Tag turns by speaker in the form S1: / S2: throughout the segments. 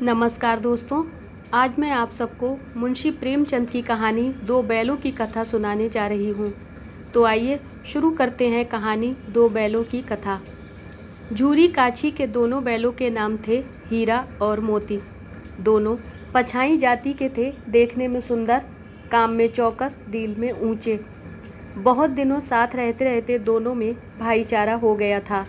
S1: नमस्कार दोस्तों। आज मैं आप सबको मुंशी प्रेमचंद की कहानी दो बैलों की कथा सुनाने जा रही हूँ। तो आइए शुरू करते हैं कहानी दो बैलों की कथा। झूरी काछी के दोनों बैलों के नाम थे हीरा और मोती। दोनों पछाई जाति के थे, देखने में सुंदर, काम में चौकस, डील में ऊंचे। बहुत दिनों साथ रहते रहते दोनों में भाईचारा हो गया था।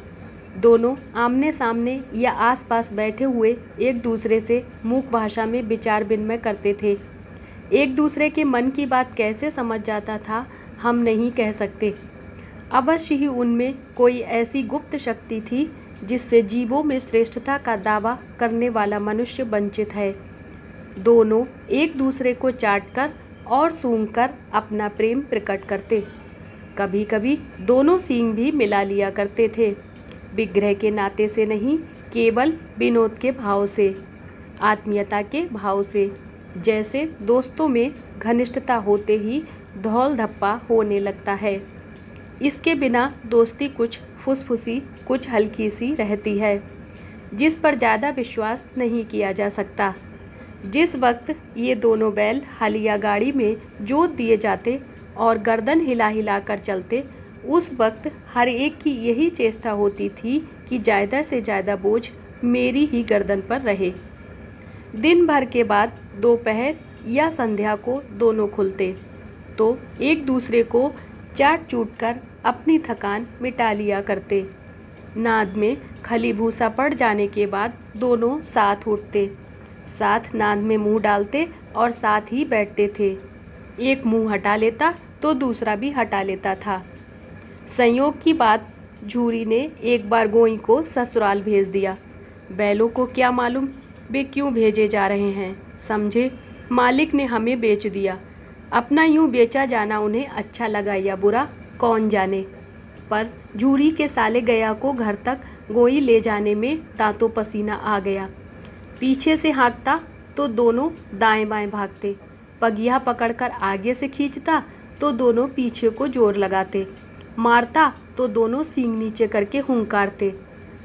S1: दोनों आमने सामने या आसपास बैठे हुए एक दूसरे से मूक भाषा में विचार विनिमय करते थे। एक दूसरे के मन की बात कैसे समझ जाता था हम नहीं कह सकते। अवश्य ही उनमें कोई ऐसी गुप्त शक्ति थी जिससे जीवों में श्रेष्ठता का दावा करने वाला मनुष्य वंचित है। दोनों एक दूसरे को चाटकर और सूंघकर अपना प्रेम प्रकट करते। कभी कभी दोनों सींग भी मिला लिया करते थे, विग्रह के नाते से नहीं, केवल विनोद के भाव से, आत्मीयता के भाव से। जैसे दोस्तों में घनिष्ठता होते ही धौल धप्पा होने लगता है। इसके बिना दोस्ती कुछ फुसफुसी, कुछ हल्की सी रहती है, जिस पर ज़्यादा विश्वास नहीं किया जा सकता। जिस वक्त ये दोनों बैल हलिया गाड़ी में जोत दिए जाते और गर्दन हिला हिला कर चलते, उस वक्त हर एक की यही चेष्टा होती थी कि ज़्यादा से ज़्यादा बोझ मेरी ही गर्दन पर रहे। दिन भर के बाद दोपहर या संध्या को दोनों खुलते तो एक दूसरे को चाट चूट कर अपनी थकान मिटा लिया करते। नाद में खली भूसा पड़ जाने के बाद दोनों साथ उठते, साथ नाद में मुंह डालते और साथ ही बैठते थे। एक मुंह हटा लेता तो दूसरा भी हटा लेता था। संयोग की बात, झूरी ने एक बार गोई को ससुराल भेज दिया। बैलों को क्या मालूम वे क्यों भेजे जा रहे हैं। समझे मालिक ने हमें बेच दिया। अपना यूं बेचा जाना उन्हें अच्छा लगा या बुरा, कौन जाने। पर झूरी के साले गया को घर तक गोई ले जाने में दांतों पसीना आ गया। पीछे से हाँकता तो दोनों दाएं बाएं भागते, पगिया पकड़कर आगे से खींचता तो दोनों पीछे को जोर लगाते, मारता तो दोनों सींग नीचे करके हुंकारते।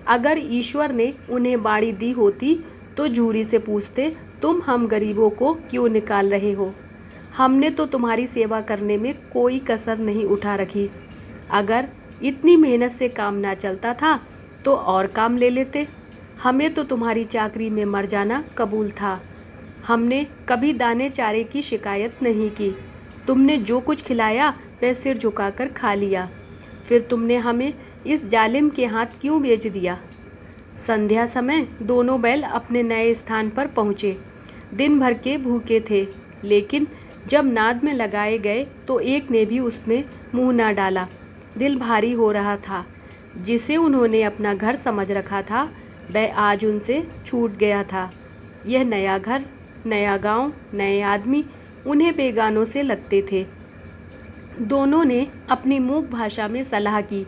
S1: अगर ईश्वर ने उन्हें बाड़ी दी होती तो झूरी से पूछते, तुम हम गरीबों को क्यों निकाल रहे हो? हमने तो तुम्हारी सेवा करने में कोई कसर नहीं उठा रखी। अगर इतनी मेहनत से काम ना चलता था तो और काम ले लेते। हमें तो तुम्हारी चाकरी में मर जाना कबूल था। हमने कभी दाने चारे की शिकायत नहीं की। तुमने जो कुछ खिलाया वह सिर झुकाकर खा लिया। फिर तुमने हमें इस जालिम के हाथ क्यों बेच दिया? संध्या समय दोनों बैल अपने नए स्थान पर पहुँचे। दिन भर के भूखे थे, लेकिन जब नाद में लगाए गए तो एक ने भी उसमें मुंह ना डाला। दिल भारी हो रहा था। जिसे उन्होंने अपना घर समझ रखा था वह आज उनसे छूट गया था। यह नया घर, नया गांव, नए आदमी उन्हें बेगानों से लगते थे। दोनों ने अपनी मूक भाषा में सलाह की,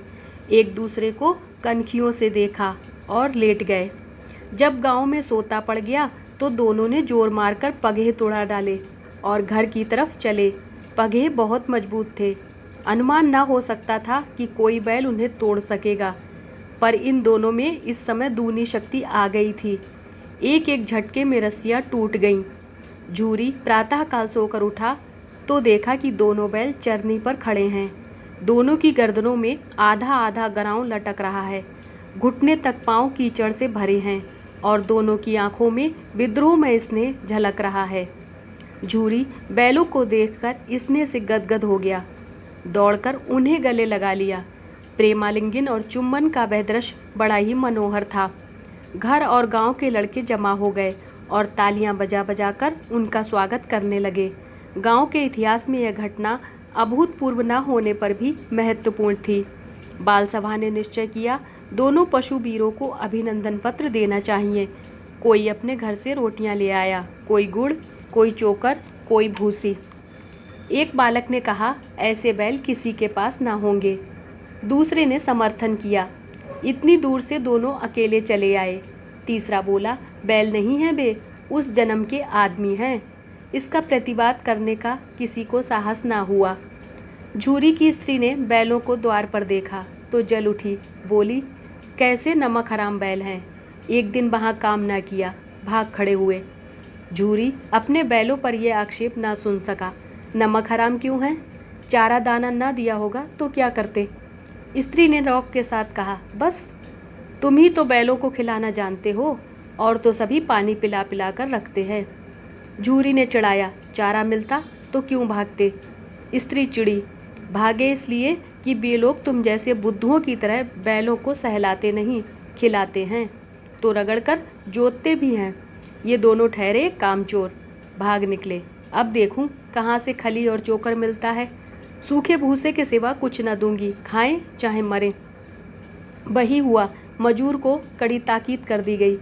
S1: एक दूसरे को कनखियों से देखा और लेट गए। जब गांव में सोता पड़ गया तो दोनों ने जोर मारकर पगहे तोड़ा डाले और घर की तरफ चले। पगहे बहुत मजबूत थे, अनुमान ना हो सकता था कि कोई बैल उन्हें तोड़ सकेगा। पर इन दोनों में इस समय दूनी शक्ति आ गई थी। एक एक झटके में रस्सियाँ टूट गईं। झूरी प्रातःकाल सोकर उठा तो देखा कि दोनों बैल चरनी पर खड़े हैं। दोनों की गर्दनों में आधा आधा गराऊं लटक रहा है, घुटने तक पांव कीचड़ से भरे हैं और दोनों की आंखों में विद्रोह में स्नेह झलक रहा है। झूरी बैलों को देखकर स्नेह से गदगद हो गया, दौड़कर उन्हें गले लगा लिया। प्रेमालिंगन और चुम्बन का वह दृश्य बड़ा ही मनोहर था। घर और गांव के लड़के जमा हो गए और तालियां बजा बजा कर उनका स्वागत करने लगे। गांव के इतिहास में यह घटना अभूतपूर्व न होने पर भी महत्वपूर्ण थी। बाल सभा ने निश्चय किया, दोनों पशु वीरों को अभिनंदन पत्र देना चाहिए। कोई अपने घर से रोटियां ले आया, कोई गुड़, कोई चोकर, कोई भूसी। एक बालक ने कहा, ऐसे बैल किसी के पास ना होंगे। दूसरे ने समर्थन किया, इतनी दूर से दोनों अकेले चले आए। तीसरा बोला, बैल नहीं है बे, उस जन्म के आदमी हैं। इसका प्रतिवाद करने का किसी को साहस ना हुआ। झूरी की स्त्री ने बैलों को द्वार पर देखा तो जल उठी, बोली, कैसे नमक हराम बैल हैं। एक दिन वहाँ काम ना किया, भाग खड़े हुए। झूरी अपने बैलों पर यह आक्षेप ना सुन सका। नमक हराम क्यों है? चारा दाना ना दिया होगा तो क्या करते? स्त्री ने रौब के साथ कहा, बस तुम ही तो बैलों को खिलाना जानते हो, और तो सभी पानी पिला पिला कर रखते हैं। झूरी ने चिढ़ाया, चारा मिलता तो क्यों भागते? स्त्री चिड़ी, भागे इसलिए कि वे लोग तुम जैसे बुद्धुओं की तरह बैलों को सहलाते नहीं, खिलाते हैं तो रगड़कर जोतते भी हैं। ये दोनों ठहरे कामचोर, भाग निकले। अब देखूं कहाँ से खली और चोकर मिलता है। सूखे भूसे के सिवा कुछ न दूंगी, खाएं चाहे मरें। वही हुआ। मजूर को कड़ी ताकीद कर दी गई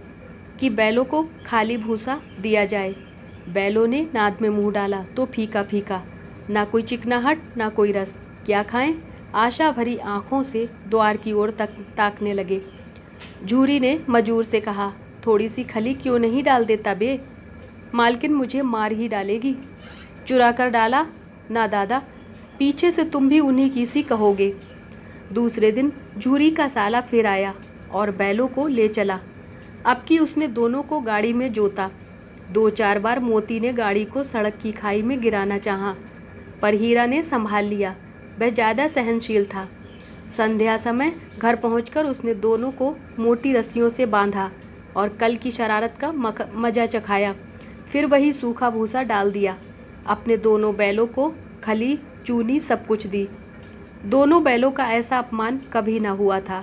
S1: कि बैलों को खाली भूसा दिया जाए। बैलों ने नाद में मुंह डाला तो फीका फीका, ना कोई चिकनाहट ना कोई रस। क्या खाएं? आशा भरी आंखों से द्वार की ओर ताकने लगे। झूरी ने मजूर से कहा, थोड़ी सी खली क्यों नहीं डाल देता बे? मालकिन मुझे मार ही डालेगी। चुरा कर डाला? ना दादा, पीछे से तुम भी उन्हीं की सी कहोगे। दूसरे दिन झूरी का साला फिर आया और बैलों को ले चला। अब की उसने दोनों को गाड़ी में जोता। 2-4 बार मोती ने गाड़ी को सड़क की खाई में गिराना चाहा, पर हीरा ने संभाल लिया। वह ज़्यादा सहनशील था। संध्या समय घर पहुंचकर उसने दोनों को मोटी रस्सियों से बांधा और कल की शरारत का मजा चखाया। फिर वही सूखा भूसा डाल दिया। अपने दोनों बैलों को खली चूनी सब कुछ दी। दोनों बैलों का ऐसा अपमान कभी न हुआ था।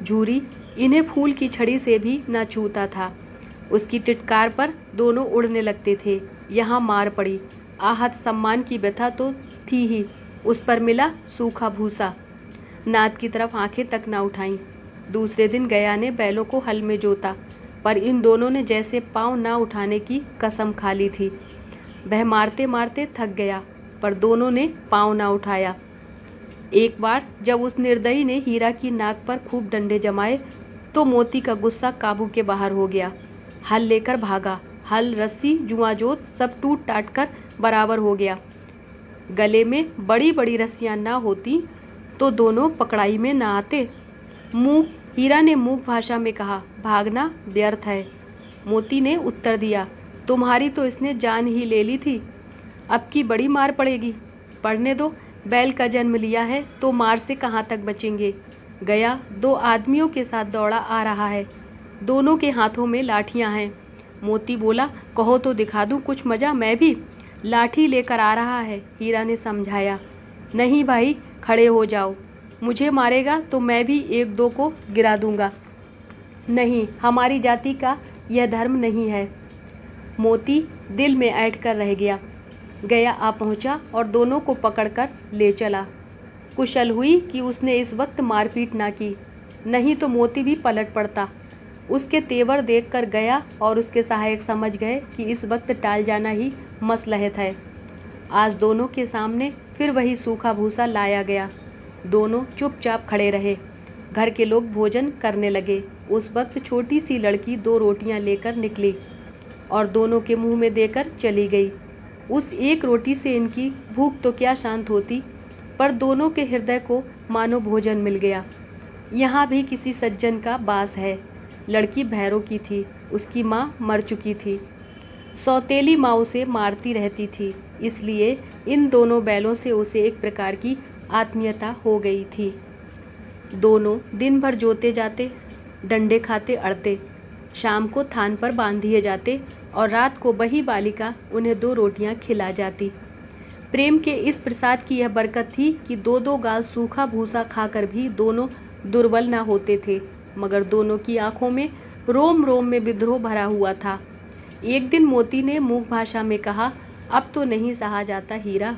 S1: झूरी इन्हें फूल की छड़ी से भी न छूता था। उसकी टिटकार पर दोनों उड़ने लगते थे। यहाँ मार पड़ी। आहत सम्मान की व्यथा तो थी ही, उस पर मिला सूखा भूसा। नाद की तरफ आंखें तक न उठाईं। दूसरे दिन गया ने बैलों को हल में जोता, पर इन दोनों ने जैसे पाँव न उठाने की कसम खा ली थी। वह मारते मारते थक गया, पर दोनों ने पाँव न उठाया। एक बार जब उस निर्दयी ने हीरा की नाक पर खूब डंडे जमाए तो मोती का गुस्सा काबू के बाहर हो गया। हल लेकर भागा। हल, रस्सी, जुआ जोत सब टूट टाट कर बराबर हो गया। गले में बड़ी बड़ी रस्सियां ना होती तो दोनों पकड़ाई में ना आते। हीरा ने मूक भाषा में कहा, भागना व्यर्थ है। मोती ने उत्तर दिया, तुम्हारी तो इसने जान ही ले ली थी, अब की बड़ी मार पड़ेगी। पढ़ने दो, बैल का जन्म लिया है तो मार से कहाँ तक बचेंगे। गया 2 आदमियों के साथ दौड़ा आ रहा है। दोनों के हाथों में लाठियां हैं। मोती बोला, कहो तो दिखा दूं कुछ मजा मैं भी। लाठी लेकर आ रहा है। हीरा ने समझाया, नहीं भाई, खड़े हो जाओ। मुझे मारेगा तो मैं भी 1-2 को गिरा दूंगा। नहीं, हमारी जाति का यह धर्म नहीं है। मोती दिल में ऐंठ कर रह गया। गया आ पहुंचा और दोनों को पकड़कर ले चला। कुशल हुई कि उसने इस वक्त मारपीट ना की, नहीं तो मोती भी पलट पड़ता। उसके तेवर देखकर गया और उसके सहायक समझ गए कि इस वक्त टाल जाना ही मसलहत है। आज दोनों के सामने फिर वही सूखा भूसा लाया गया। दोनों चुपचाप खड़े रहे। घर के लोग भोजन करने लगे। उस वक्त छोटी सी लड़की 2 रोटियां लेकर निकली और दोनों के मुंह में देकर चली गई। उस एक रोटी से इनकी भूख तो क्या शांत होती, पर दोनों के हृदय को मानो भोजन मिल गया। यहाँ भी किसी सज्जन का बास है। लड़की भैरों की थी, उसकी माँ मर चुकी थी। सौतेली माँ उसे मारती रहती थी, इसलिए इन दोनों बैलों से उसे एक प्रकार की आत्मीयता हो गई थी। दोनों दिन भर जोते जाते, डंडे खाते अड़ते, शाम को थान पर बांध दिए जाते और रात को वही बालिका उन्हें 2 रोटियां खिला जाती। प्रेम के इस प्रसाद की यह बरकत थी कि 2-2 गाल सूखा भूसा खाकर भी दोनों दुर्बल न होते थे, मगर दोनों की आंखों में रोम रोम में विद्रोह भरा हुआ था। एक दिन मोती ने मूक भाषा में कहा, अब तो नहीं सहा जाता हीरा,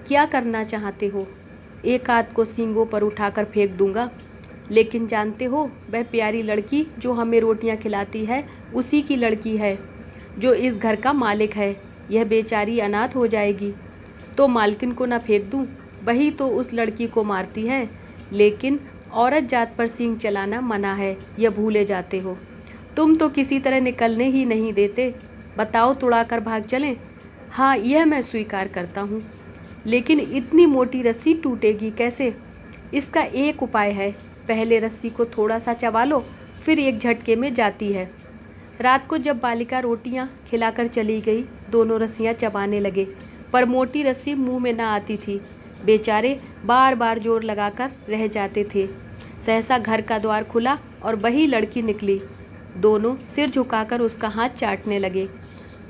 S1: क्या करना चाहते हो? एक आध को सींगों पर उठाकर फेंक दूंगा, लेकिन जानते हो वह प्यारी लड़की जो हमें रोटियां खिलाती है उसी की लड़की है, जो इस घर का मालिक है। यह बेचारी अनाथ हो जाएगी तो मालकिन को न फेंक दूं, वही तो उस लड़की को मारती है। लेकिन औरत जात पर सींग चलाना मना है, यह भूले जाते हो। तुम तो किसी तरह निकलने ही नहीं देते। बताओ, तुड़ाकर भाग चलें? हाँ, यह मैं स्वीकार करता हूँ, लेकिन इतनी मोटी रस्सी टूटेगी कैसे? इसका एक उपाय है, पहले रस्सी को थोड़ा सा चबा लो, फिर एक झटके में जाती है। रात को जब बालिका रोटियां खिलाकर चली गई, दोनों रस्सियां चबाने लगे, पर मोटी रस्सी मुंह में न आती थी। बेचारे बार बार जोर लगाकर रह जाते थे। सहसा घर का द्वार खुला और वही लड़की निकली। दोनों सिर झुकाकर उसका हाथ चाटने लगे।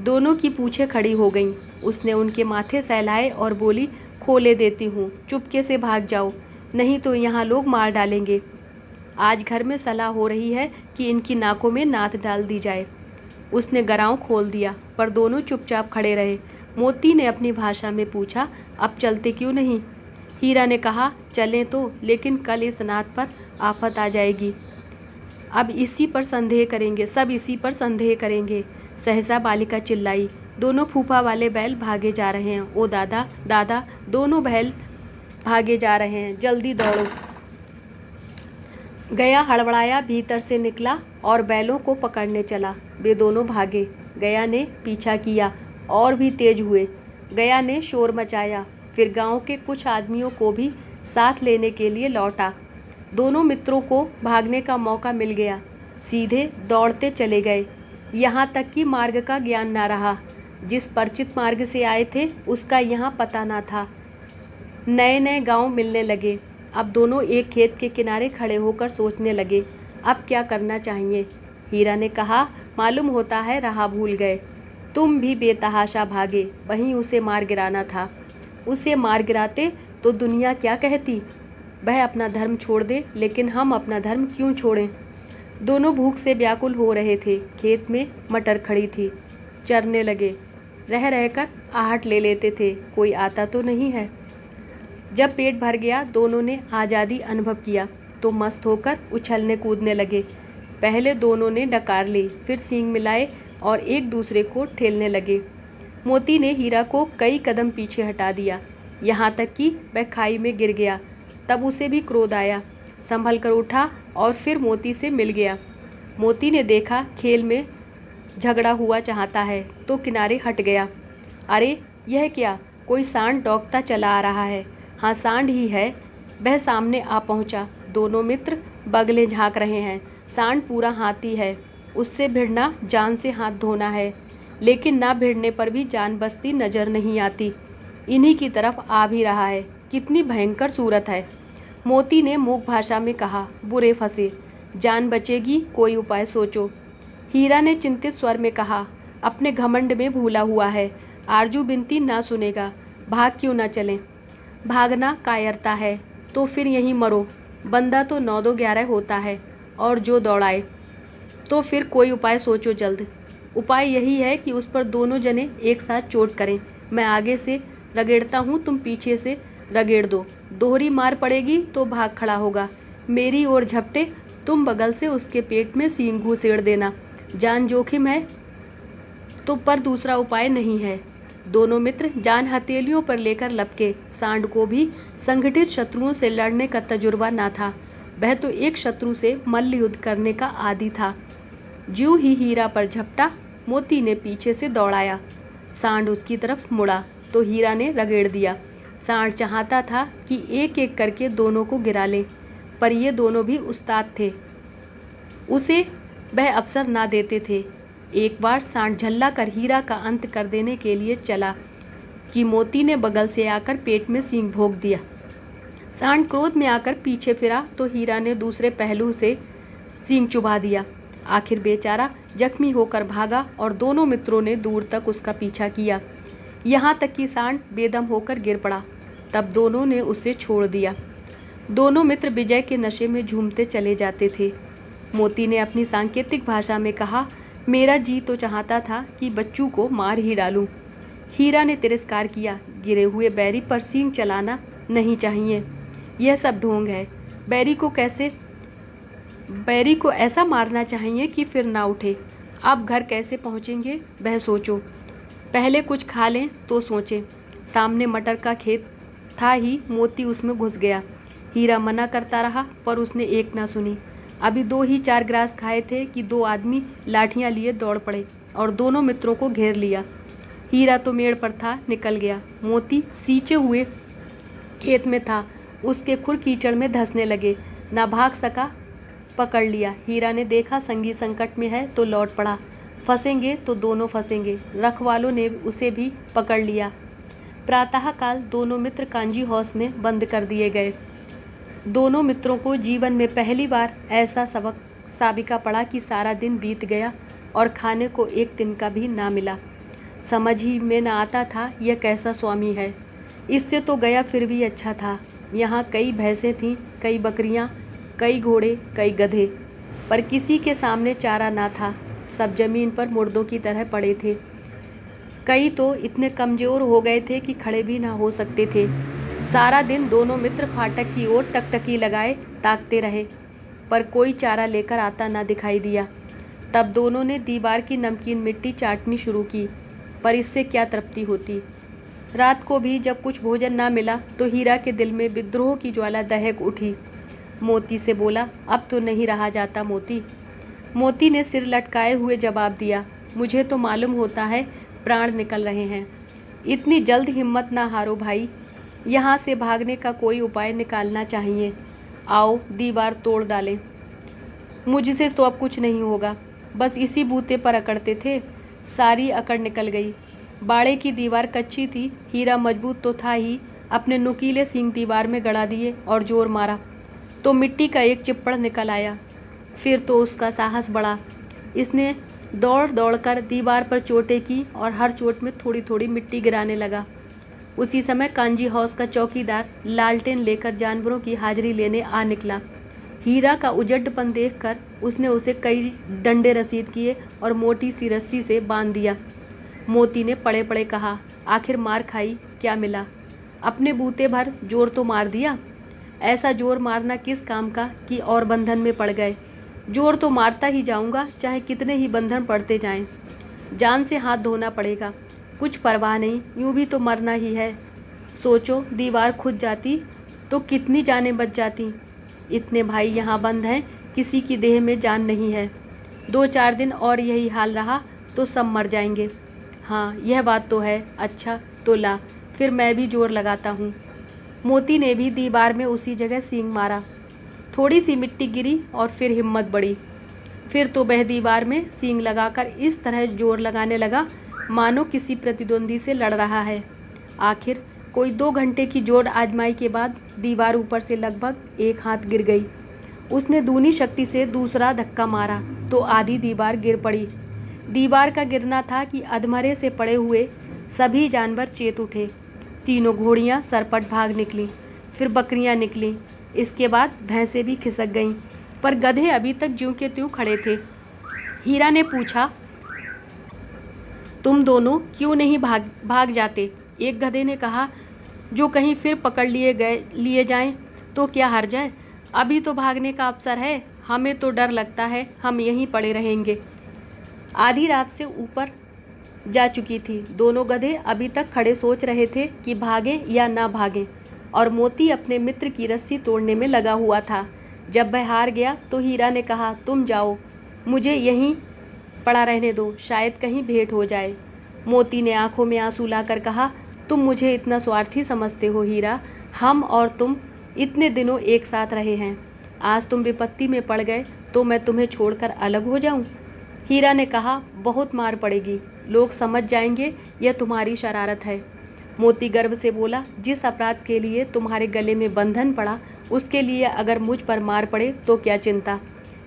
S1: दोनों की पूँछें खड़ी हो गईं। उसने उनके माथे सहलाए और बोली, खोले देती हूँ, चुपके से भाग जाओ, नहीं तो यहाँ लोग मार डालेंगे। आज घर में सलाह हो रही है कि इनकी नाकों में नाथ डाल दी जाए। उसने गराव खोल दिया, पर दोनों चुपचाप खड़े रहे। मोती ने अपनी भाषा में पूछा, अब चलते क्यों नहीं? हीरा ने कहा, चलें तो, लेकिन कल इस नाथ पर आफत आ जाएगी। अब इसी पर संदेह करेंगे, सब इसी पर संदेह करेंगे। सहसा बालिका चिल्लाई, दोनों फूफा वाले बैल भागे जा रहे हैं। ओ दादा, दादा, दोनों बैल भागे जा रहे हैं, जल्दी दौड़ो। गया हड़बड़ाया भीतर से निकला और बैलों को पकड़ने चला। वे दोनों भागे। गया ने पीछा किया और भी तेज हुए। गया ने शोर मचाया, फिर गांव के कुछ आदमियों को भी साथ लेने के लिए लौटा। दोनों मित्रों को भागने का मौका मिल गया। सीधे दौड़ते चले गए, यहाँ तक कि मार्ग का ज्ञान ना रहा। जिस परिचित मार्ग से आए थे उसका यहाँ पता ना था। नए नए गांव मिलने लगे। अब दोनों एक खेत के किनारे खड़े होकर सोचने लगे, अब क्या करना चाहिए। हीरा ने कहा, मालूम होता है राह भूल गए। तुम भी बेतहाशा भागे, वहीं उसे मार गिराना था। उसे मार गिराते तो दुनिया क्या कहती। वह अपना धर्म छोड़ दे, लेकिन हम अपना धर्म क्यों छोड़ें। दोनों भूख से व्याकुल हो रहे थे। खेत में मटर खड़ी थी, चरने लगे। रह रहकर आहट ले लेते थे, कोई आता तो नहीं है। जब पेट भर गया, दोनों ने आज़ादी अनुभव किया तो मस्त होकर उछलने कूदने लगे। पहले दोनों ने डकार ली, फिर सींग मिलाए और एक दूसरे को ठेलने लगे। मोती ने हीरा को कई कदम पीछे हटा दिया, यहाँ तक कि वह खाई में गिर गया। तब उसे भी क्रोध आया, संभल कर उठा और फिर मोती से मिल गया। मोती ने देखा खेल में झगड़ा हुआ चाहता है तो किनारे हट गया। अरे यह क्या, कोई सांड डौंकता चला आ रहा है। हाँ, सांड ही है। वह सामने आ पहुंचा। दोनों मित्र बगले झांक रहे हैं। सांड पूरा हाथी है, उससे भिड़ना जान से हाथ धोना है, लेकिन ना भिड़ने पर भी जान बसती नजर नहीं आती। इन्हीं की तरफ आ भी रहा है। कितनी भयंकर सूरत है। मोती ने मूक भाषा में कहा, बुरे फंसे, जान बचेगी, कोई उपाय सोचो। हीरा ने चिंतित स्वर में कहा, अपने घमंड में भूला हुआ है, आरजू बिनती ना सुनेगा, भाग क्यों ना चलें। भागना कायरता है तो फिर यहीं मरो। बंदा तो 9-2-11 होता है, और जो दौड़ाए। तो फिर कोई उपाय सोचो जल्द। उपाय यही है कि उस पर दोनों जने एक साथ चोट करें। मैं आगे से रगेड़ता हूँ, तुम पीछे से रगेड़ दो। दोहरी मार पड़ेगी तो भाग खड़ा होगा। मेरी ओर झपटे, तुम बगल से उसके पेट में सींग घुसेड़ देना। जान जोखिम है तो पर दूसरा उपाय नहीं है। दोनों मित्र जान हथेलियों पर लेकर लपके। सांड को भी संगठित शत्रुओं से लड़ने का तजुर्बा ना था। वह तो एक शत्रु से मल्ल युद्ध करने का आदी था। ज्यों ही हीरा पर झपटा, मोती ने पीछे से दौड़ाया। सांड उसकी तरफ मुड़ा तो हीरा ने रगेड़ दिया। सांड चाहता था कि एक एक करके दोनों को गिरा ले, पर ये दोनों भी उस्ताद थे, उसे वह अवसर ना देते थे। एक बार सांड झल्ला कर हीरा का अंत कर देने के लिए चला कि मोती ने बगल से आकर पेट में सींग भोंक दिया। सांड क्रोध में आकर पीछे फिरा तो हीरा ने दूसरे पहलू से सींग चुभा दिया। आखिर बेचारा जख्मी होकर भागा और दोनों मित्रों ने दूर तक उसका पीछा किया, यहाँ तक कि सांड बेदम होकर गिर पड़ा। तब दोनों ने उसे छोड़ दिया। दोनों मित्र विजय के नशे में झूमते चले जाते थे। मोती ने अपनी सांकेतिक भाषा में कहा, मेरा जी तो चाहता था कि बच्चू को मार ही डालूं। हीरा ने तिरस्कार किया, गिरे हुए बैरी पर सींग चलाना नहीं चाहिए, यह सब ढोंग है। बैरी को ऐसा मारना चाहिए कि फिर ना उठे। अब घर कैसे पहुँचेंगे वह सोचो, पहले कुछ खा लें तो सोचें। सामने मटर का खेत था ही, मोती उसमें घुस गया। हीरा मना करता रहा पर उसने एक ना सुनी। अभी 2 ही 4 ग्रास खाए थे कि 2 आदमी लाठियां लिए दौड़ पड़े और दोनों मित्रों को घेर लिया। हीरा तो मेड़ पर था, निकल गया। मोती सींचे हुए खेत में था, उसके खुर कीचड़ में धंसने लगे, ना भाग सका, पकड़ लिया। हीरा ने देखा संगी संकट में है तो लौट पड़ा। फंसेंगे तो दोनों फंसेंगे। रखवालों ने उसे भी पकड़ लिया। प्रातःकाल दोनों मित्र कांजी हाउस में बंद कर दिए गए। दोनों मित्रों को जीवन में पहली बार ऐसा सबक साबिका पड़ा कि सारा दिन बीत गया और खाने को एक दिन का भी ना मिला। समझ ही में न आता था यह कैसा स्वामी है। इससे तो गया फिर भी अच्छा था। यहाँ कई भैंसें थीं, कई बकरियाँ, कई घोड़े, कई गधे, पर किसी के सामने चारा ना था। सब जमीन पर मुर्दों की तरह पड़े थे। कई तो इतने कमज़ोर हो गए थे कि खड़े भी ना हो सकते थे। सारा दिन दोनों मित्र फाटक की ओर टकटकी लगाए ताकते रहे, पर कोई चारा लेकर आता ना दिखाई दिया। तब दोनों ने दीवार की नमकीन मिट्टी चाटनी शुरू की, पर इससे क्या तृप्ति होती। रात को भी जब कुछ भोजन ना मिला तो हीरा के दिल में विद्रोह की ज्वाला दहक उठी। मोती से बोला, अब तो नहीं रहा जाता मोती। मोती ने सिर लटकाए हुए जवाब दिया, मुझे तो मालूम होता है प्राण निकल रहे हैं। इतनी जल्द हिम्मत ना हारो भाई, यहाँ से भागने का कोई उपाय निकालना चाहिए। आओ दीवार तोड़ डालें। मुझसे तो अब कुछ नहीं होगा। बस इसी बूते पर अकड़ते थे, सारी अकड़ निकल गई। बाड़े की दीवार कच्ची थी, हीरा मजबूत तो था ही। अपने नुकीले सींग दीवार में गड़ा दिए और जोर मारा तो मिट्टी का एक चिप्पड़ निकल आया। फिर तो उसका साहस बढ़ा। इसने दौड़ दौड़कर दीवार पर चोटें की और हर चोट में थोड़ी थोड़ी मिट्टी गिराने लगा। उसी समय कांजी हाउस का चौकीदार लालटेन लेकर जानवरों की हाजिरी लेने आ निकला। हीरा का उजड्डपन देखकर उसने उसे कई डंडे रसीद किए और मोटी सी रस्सी से बांध दिया। मोती ने पड़े पड़े कहा, आखिर मार खाई, क्या मिला? अपने बूते भर जोर तो मार दिया। ऐसा जोर मारना किस काम का कि और बंधन में पड़ गए। जोर तो मारता ही जाऊंगा, चाहे कितने ही बंधन पड़ते जाएं। जान से हाथ धोना पड़ेगा। कुछ परवाह नहीं, यूं भी तो मरना ही है। सोचो, दीवार खुद जाती तो कितनी जानें बच जाती। इतने भाई यहाँ बंद हैं, किसी की देह में जान नहीं है। 2-4 दिन और यही हाल रहा तो सब मर जाएंगे। हाँ, यह बात तो है। अच्छा तो ला, फिर मैं भी जोर लगाता हूँ। मोती ने भी दीवार में उसी जगह सींग मारा। थोड़ी सी मिट्टी गिरी और फिर हिम्मत बढ़ी। फिर तो वह दीवार में सींग लगाकर इस तरह जोर लगाने लगा मानो किसी प्रतिद्वंदी से लड़ रहा है। आखिर कोई 2 घंटे की जोर आजमाई के बाद दीवार ऊपर से लगभग 1 हाथ गिर गई। उसने दूनी शक्ति से दूसरा धक्का मारा तो आधी दीवार गिर पड़ी। दीवार का गिरना था कि अधमरे से पड़े हुए सभी जानवर चेत उठे। तीनों घोड़ियाँ सरपट भाग निकलीं, फिर बकरियाँ निकलीं, इसके बाद भैंसें भी खिसक गईं, पर गधे अभी तक ज्यों के त्यों खड़े थे। हीरा ने पूछा, तुम दोनों क्यों नहीं भाग जाते? एक गधे ने कहा, जो कहीं फिर पकड़ लिए जाएं तो क्या हर्ज है? अभी तो भागने का अवसर है। हमें तो डर लगता है हम यहीं पड़े रहेंगे। आधी रात से ऊपर जा चुकी थी। दोनों गधे अभी तक खड़े सोच रहे थे कि भागें या ना भागें, और मोती अपने मित्र की रस्सी तोड़ने में लगा हुआ था। जब वह हार गया तो हीरा ने कहा, तुम जाओ, मुझे यहीं पड़ा रहने दो, शायद कहीं भेंट हो जाए। मोती ने आंखों में आंसू लाकर कहा, तुम मुझे इतना स्वार्थी समझते हो हीरा? हम और तुम इतने दिनों एक साथ रहे हैं। आज तुम विपत्ति में पड़ गए तो मैं तुम्हें छोड़कर अलग हो जाऊं? हीरा ने कहा, बहुत मार पड़ेगी, लोग समझ जाएंगे यह तुम्हारी शरारत है। मोती गर्व से बोला, जिस अपराध के लिए तुम्हारे गले में बंधन पड़ा उसके लिए अगर मुझ पर मार पड़े तो क्या चिंता।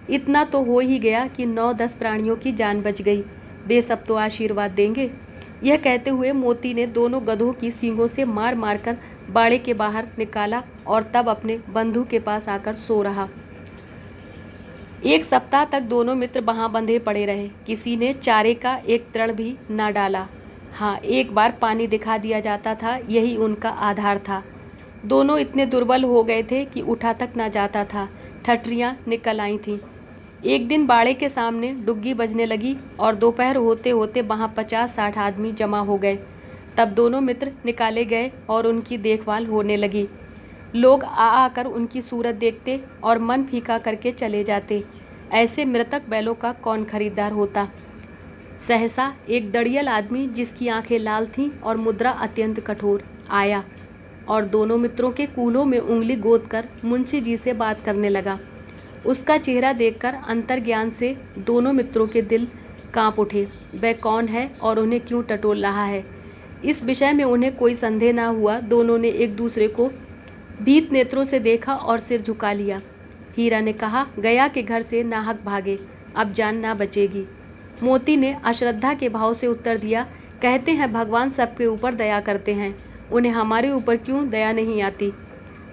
S1: इतना तो हो ही गया कि 9-10 प्राणियों की जान बच गई। वे सब तो आशीर्वाद देंगे। यह कहते हुए मोती ने दोनों गधों की सींगों से मार मारकर बाड़े के बाहर निकाला और तब अपने बंधु के पास आकर सो रहा। 1 सप्ताह तक दोनों मित्र वहाँ बंधे पड़े रहे। किसी ने चारे का एक तृण भी न डाला। हाँ, एक बार पानी दिखा दिया जाता था, यही उनका आधार था। दोनों इतने दुर्बल हो गए थे कि उठा तक न जाता था। ठठरियाँ निकल आई थीं। एक दिन बाड़े के सामने डुग्गी बजने लगी और दोपहर होते होते वहाँ 50-60 आदमी जमा हो गए। तब दोनों मित्र निकाले गए और उनकी देखभाल होने लगी। लोग आकर उनकी सूरत देखते और मन फीका करके चले जाते। ऐसे मृतक बैलों का कौन खरीदार होता। सहसा एक दड़ियल आदमी, जिसकी आंखें लाल थीं और मुद्रा अत्यंत कठोर, आया और दोनों मित्रों के कूल्हों में उंगली गोदकर मुंशी जी से बात करने लगा। उसका चेहरा देखकर अंतर्ज्ञान से दोनों मित्रों के दिल कांप उठे। वह कौन है और उन्हें क्यों टटोल रहा है, इस विषय में उन्हें कोई संदेह न हुआ। दोनों ने एक दूसरे को भीत नेत्रों से देखा और सिर झुका लिया। हीरा ने कहा, गया के घर से नाहक भागे, अब जान ना बचेगी। मोती ने अश्रद्धा के भाव से उत्तर दिया, कहते हैं भगवान सबके ऊपर दया करते हैं, उन्हें हमारे ऊपर क्यों दया नहीं आती।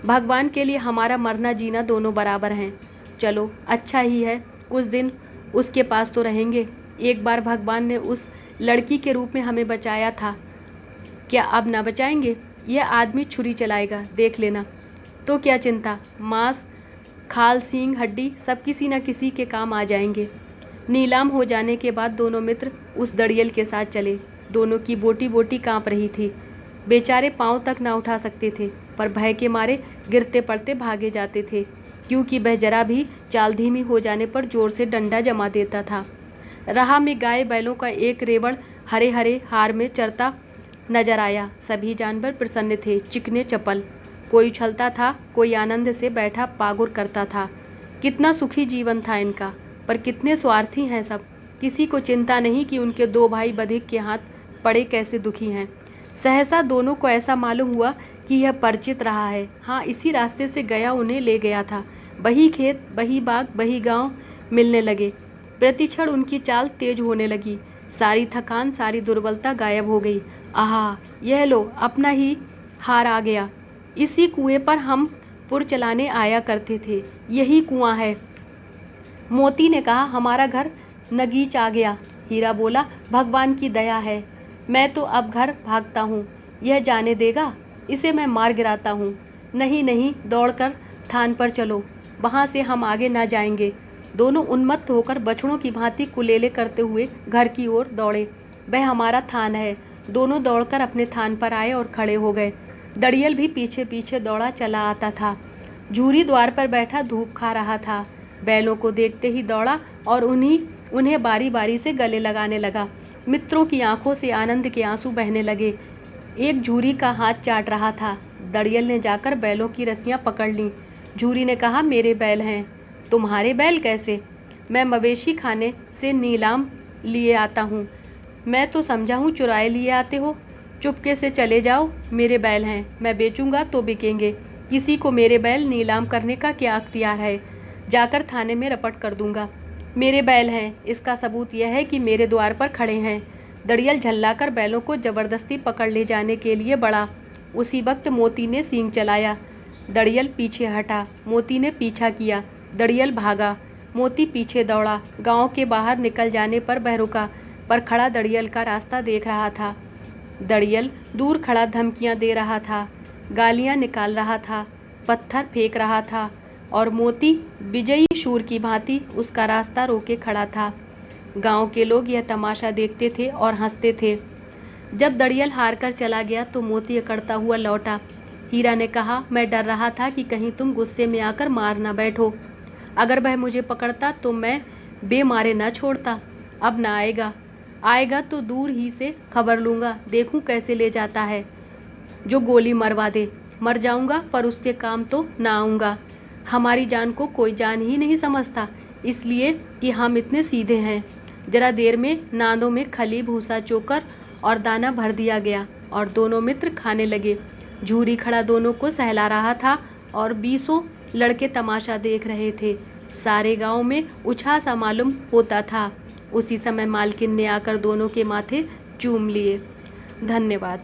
S1: भगवान के लिए हमारा मरना जीना दोनों बराबर हैं। चलो अच्छा ही है, कुछ दिन उसके पास तो रहेंगे। एक बार भगवान ने उस लड़की के रूप में हमें बचाया था, क्या अब ना बचाएंगे। यह आदमी छुरी चलाएगा, देख लेना। तो क्या चिंता, मांस खाल सींग हड्डी सब किसी न किसी के काम आ जाएंगे। नीलाम हो जाने के बाद दोनों मित्र उस दड़ियल के साथ चले। दोनों की बोटी बोटी कांप रही थी। बेचारे पांव तक ना उठा सकते थे, पर भय के मारे गिरते पड़ते भागे जाते थे, क्योंकि वह जरा भी चाल धीमी हो जाने पर जोर से डंडा जमा देता था। राह में गाय बैलों का एक रेवड़ हरे हरे हार में चरता नजर आया। सभी जानवर प्रसन्न थे, चिकने चपल। कोई उछलता था, कोई आनंद से बैठा पागुर करता था। कितना सुखी जीवन था इनका, पर कितने स्वार्थी हैं सब। किसी को चिंता नहीं कि उनके दो भाई बधिक के हाथ पड़े कैसे दुखी हैं। सहसा दोनों को ऐसा मालूम हुआ कि यह परिचित रहा है। हाँ, इसी रास्ते से गया उन्हें ले गया था। वही खेत, वही बाग, वही गांव मिलने लगे। प्रतिक्षण उनकी चाल तेज होने लगी। सारी थकान, सारी दुर्बलता गायब हो गई। आहा, यह लो, अपना ही हार आ गया। इसी कुएं पर हम पुर चलाने आया करते थे, यही कुआं है। मोती ने कहा, हमारा घर नगीच आ गया। हीरा बोला, भगवान की दया है, मैं तो अब घर भागता हूँ। यह जाने देगा, इसे मैं मार गिराता हूँ। नहीं नहीं, दौड़कर थान पर चलो, वहाँ से हम आगे ना जाएंगे। दोनों उन्मत्त होकर बछड़ों की भांति कुलेले करते हुए घर की ओर दौड़े। वह हमारा थान है। दोनों दौड़कर अपने थान पर आए और खड़े हो गए। दड़ियल भी पीछे पीछे दौड़ा चला आता था। झूरी द्वार पर बैठा धूप खा रहा था। बैलों को देखते ही दौड़ा और उन्हें बारी बारी से गले लगाने लगा। मित्रों की आंखों से आनंद के आंसू बहने लगे। एक झूरी का हाथ चाट रहा था। दड़ियल ने जाकर बैलों की रस्सियां पकड़ लीं। झूरी ने कहा, मेरे बैल हैं। तुम्हारे बैल कैसे? मैं मवेशी खाने से नीलाम लिए आता हूँ। मैं तो समझा हूँ चुराए लिए आते हो। चुपके से चले जाओ, मेरे बैल हैं, मैं बेचूंगा तो बिकेंगे। किसी को मेरे बैल नीलाम करने का क्या अख्तियार है? जाकर थाने में रपट कर दूंगा। मेरे बैल हैं, इसका सबूत यह है कि मेरे द्वार पर खड़े हैं। दड़ियल झल्लाकर बैलों को जबरदस्ती पकड़ ले जाने के लिए बढ़ा। उसी वक्त मोती ने सींग चलाया। दड़ियल पीछे हटा। मोती ने पीछा किया। दड़ियल भागा। मोती पीछे दौड़ा। गांव के बाहर निकल जाने पर वह रुका, पर खड़ा दड़ियल का रास्ता देख रहा था। दड़ियल दूर खड़ा धमकियां दे रहा था, गालियां निकाल रहा था, पत्थर फेंक रहा था, और मोती विजयी शूर की भांति उसका रास्ता रोके खड़ा था। गांव के लोग यह तमाशा देखते थे और हंसते थे। जब दड़ियल हार कर चला गया तो मोती अकड़ता हुआ लौटा। हीरा ने कहा, मैं डर रहा था कि कहीं तुम गुस्से में आकर मार न बैठो। अगर वह मुझे पकड़ता तो मैं बेमारे न छोड़ता। अब न आएगा तो दूर ही से खबर लूँगा, देखूं कैसे ले जाता है, जो गोली मरवा दे। मर जाऊंगा पर उसके काम तो ना आऊँगा। हमारी जान को कोई जान ही नहीं समझता, इसलिए कि हम इतने सीधे हैं। जरा देर में नांदों में खली, भूसा, चोकर और दाना भर दिया गया और दोनों मित्र खाने लगे। झूरी खड़ा दोनों को सहला रहा था और 20 लड़के तमाशा देख रहे थे। सारे गांव में उछाह सा मालूम होता था। उसी समय मालकिन ने आकर दोनों के माथे चूम लिए। धन्यवाद।